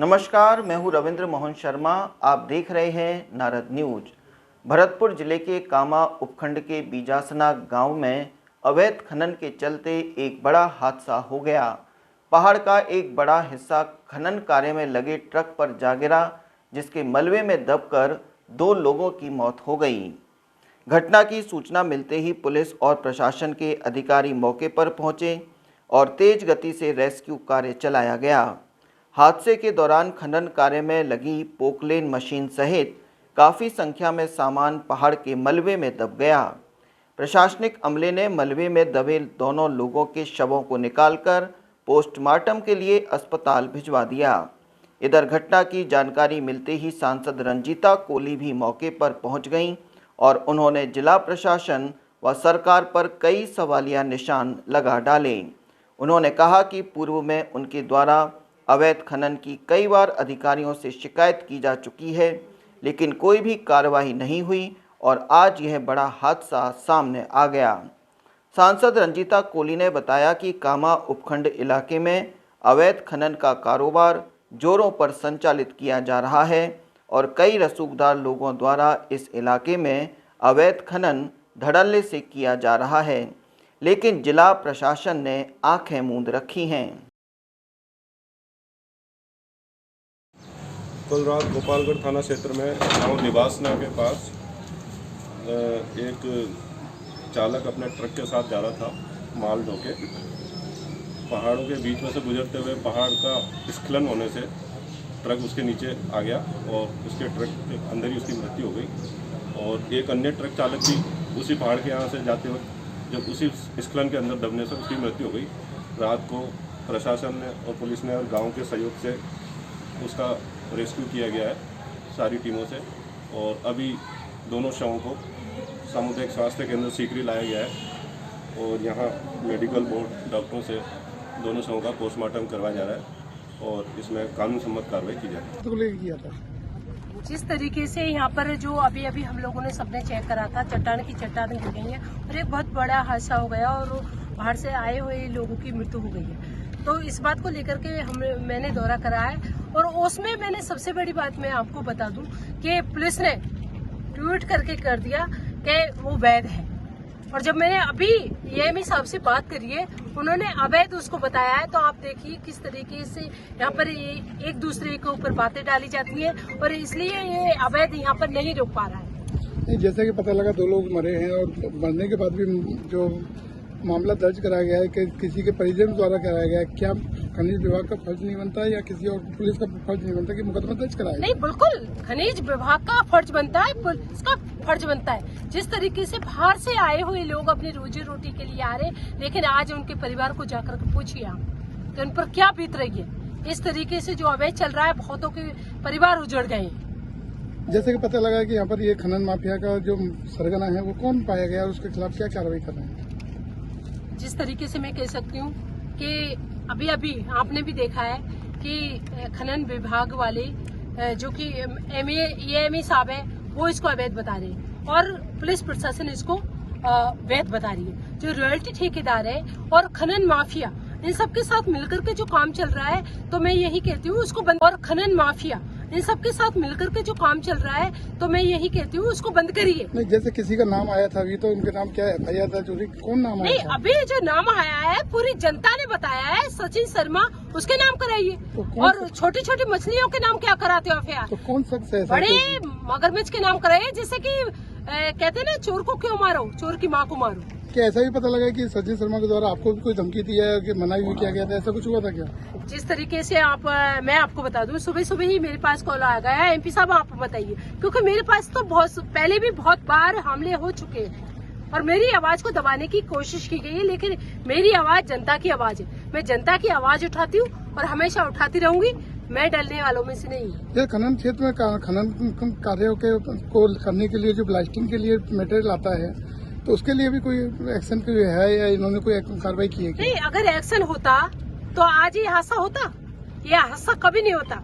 नमस्कार, मैं हूं रविंद्र मोहन शर्मा। आप देख रहे हैं नारद न्यूज। भरतपुर जिले के कामा उपखंड के बीजासना गांव में अवैध खनन के चलते एक बड़ा हादसा हो गया। पहाड़ का एक बड़ा हिस्सा खनन कार्य में लगे ट्रक पर जा गिरा, जिसके मलबे में दबकर 2 लोगों की मौत हो गई। घटना की सूचना मिलते ही पुलिस और प्रशासन के अधिकारी मौके पर पहुंचे और तेज गति से रेस्क्यू कार्य चलाया गया। हादसे के दौरान खनन कार्य में लगी पोकलेन मशीन सहित काफ़ी संख्या में सामान पहाड़ के मलबे में दब गया। प्रशासनिक अमले ने मलबे में दबे दोनों लोगों के शवों को निकालकर पोस्टमार्टम के लिए अस्पताल भिजवा दिया। इधर घटना की जानकारी मिलते ही सांसद रंजीता कोली भी मौके पर पहुंच गईं और उन्होंने जिला प्रशासन व सरकार पर कई सवालिया निशान लगा डाले। उन्होंने कहा कि पूर्व में उनके द्वारा अवैध खनन की कई बार अधिकारियों से शिकायत की जा चुकी है, लेकिन कोई भी कार्रवाई नहीं हुई और आज यह बड़ा हादसा सामने आ गया। सांसद रंजीता कोली ने बताया कि कामा उपखंड इलाके में अवैध खनन का कारोबार जोरों पर संचालित किया जा रहा है और कई रसूखदार लोगों द्वारा इस इलाके में अवैध खनन धड़ल्ले से किया जा रहा है, लेकिन जिला प्रशासन ने आंखें मूंद रखी हैं। कल रात गोपालगढ़ थाना क्षेत्र में गांव निवासना के पास एक चालक अपने ट्रक के साथ जा रहा था माल ढोके। पहाड़ों के बीच में से गुजरते हुए पहाड़ का स्खलन होने से ट्रक उसके नीचे आ गया और उसके ट्रक के अंदर ही उसकी मृत्यु हो गई। और एक अन्य ट्रक चालक भी उसी पहाड़ के यहाँ से जाते वक्त जब उसी स्खलन के अंदर दबने से उसकी मृत्यु हो गई। रात को प्रशासन ने और पुलिस ने और गाँव के सहयोग से उसका रेस्क्यू किया गया है सारी टीमों से, और अभी दोनों शवों को सामुदायिक स्वास्थ्य केंद्र सीकरी लाया गया है और यहाँ मेडिकल बोर्ड डॉक्टरों से दोनों शवों का पोस्टमार्टम करवाया जा रहा है और इसमें कानून सम्मत कार्रवाई की जा रही है। जिस तरीके से यहाँ पर जो अभी हम लोगों ने सबने चेक करा था, चट्टान की चट्टान गिर गई है और एक बहुत बड़ा हादसा हो गया और बाहर से आए हुए लोगों की मृत्यु हो गई है। तो इस बात को लेकर के मैंने दौरा करा है और उसमें मैंने सबसे बड़ी बात मैं आपको बता दूं कि पुलिस ने ट्वीट करके कर दिया कि वो वैध है, और जब मैंने अभी एएमई साहब से बात करी है उन्होंने अवैध उसको बताया है। तो आप देखिए किस तरीके से यहाँ पर एक दूसरे के ऊपर बातें डाली जाती है और इसलिए ये अवैध यहाँ पर नहीं रोक पा रहा है। जैसे कि पता लगा 2 लोग मरे हैं और मरने के बाद भी जो मामला दर्ज कराया गया है कि किसी के परिजन द्वारा कराया गया है, क्या खनिज विभाग का फर्ज नहीं बनता है या किसी और पुलिस का फर्ज नहीं बनता कि मुकदमा दर्ज कराया? नहीं, बिल्कुल खनिज विभाग का फर्ज बनता है, पुलिस का फर्ज बनता है। जिस तरीके से बाहर से आए हुए लोग अपनी रोजी रोटी के लिए आ रहे, लेकिन आज उनके परिवार को जाकर के पूछिए आप कि उन पर क्या बीत रही है। इस तरीके से जो अवैध चल रहा है, बहुतों के परिवार उजड़ गए। जैसे कि पता लगा कि यहाँ पर ये खनन माफिया का जो सरगना है वो कौन पाया गया, उसके खिलाफ क्या कार्रवाई कर रहे हैं? जिस तरीके से मैं कह सकती हूँ कि अभी आपने भी देखा है कि खनन विभाग वाले जो कि एएमई साहब है वो इसको अवैध बता रहे हैं और पुलिस प्रशासन इसको वैध बता रही है। जो रॉयल्टी ठेकेदार है और खनन माफिया, इन सबके साथ मिलकर के जो काम चल रहा है, तो मैं यही कहती हूँ उसको बंद। और खनन माफिया इन सबके साथ मिलकर के जो काम चल रहा है, तो मैं यही कहती हूँ उसको बंद करिए। नहीं, जैसे किसी का नाम आया था अभी, तो उनके नाम क्या है? FIR दर्ज हुई, कौन नाम आया था? अभी जो नाम आया है पूरी जनता ने बताया है, सचिन शर्मा, उसके नाम कराइए। तो और छोटी छोटी मछलियों के नाम क्या कराते हो FIR? तो कौन शख्स है? बड़े मगरमच्छ के नाम कराइए, जैसे कि कहते हैं ना, चोर को क्यों मारो, चोर की माँ को मारो। क्या ऐसा भी पता लगा कि सचिन शर्मा के द्वारा आपको भी कोई धमकी दी है कि मना भी किया गया था, ऐसा कुछ हुआ था क्या? जिस तरीके से मैं आपको बता दूं, सुबह ही मेरे पास कॉल आ गया है। MP साहब आप बताइए, क्योंकि मेरे पास तो पहले भी बहुत बार हमले हो चुके हैं और मेरी आवाज को दबाने की कोशिश की गई है, लेकिन मेरी आवाज जनता की आवाज है। मैं जनता की आवाज उठाती हूँ और हमेशा उठाती रहूंगी। मैं डरने वालों में से नहीं हूँ। ये खनन क्षेत्र में खनन कार्यों को करने के लिए जो ब्लास्टिंग के लिए मटेरियल आता है, तो उसके लिए भी कोई एक्शन है या इन्होंने कोई कार्रवाई की है? नहीं, अगर एक्शन होता तो आज ये हादसा होता? ये हादसा कभी नहीं होता।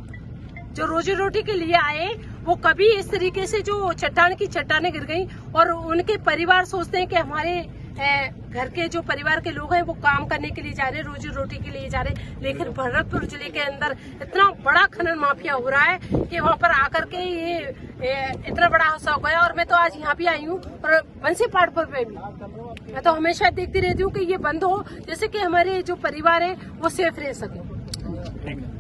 जो रोजी रोटी के लिए आए वो कभी इस तरीके से जो चट्टान की चट्टानें गिर गई और उनके परिवार सोचते हैं कि हमारे घर के जो परिवार के लोग हैं वो काम करने के लिए जा रहे हैं, रोजी रोटी के लिए जा रहे हैं। लेकिन भरतपुर जिले के अंदर इतना बड़ा खनन माफिया हो रहा है कि वहाँ पर आकर के ये इतना बड़ा हादसा हो गया। और मैं तो आज यहाँ भी आई हूँ और बंसी पहाड़ पे भी मैं तो हमेशा देखती रहती हूँ कि ये बंद हो, जैसे कि हमारे जो परिवार है वो सेफ रह सके।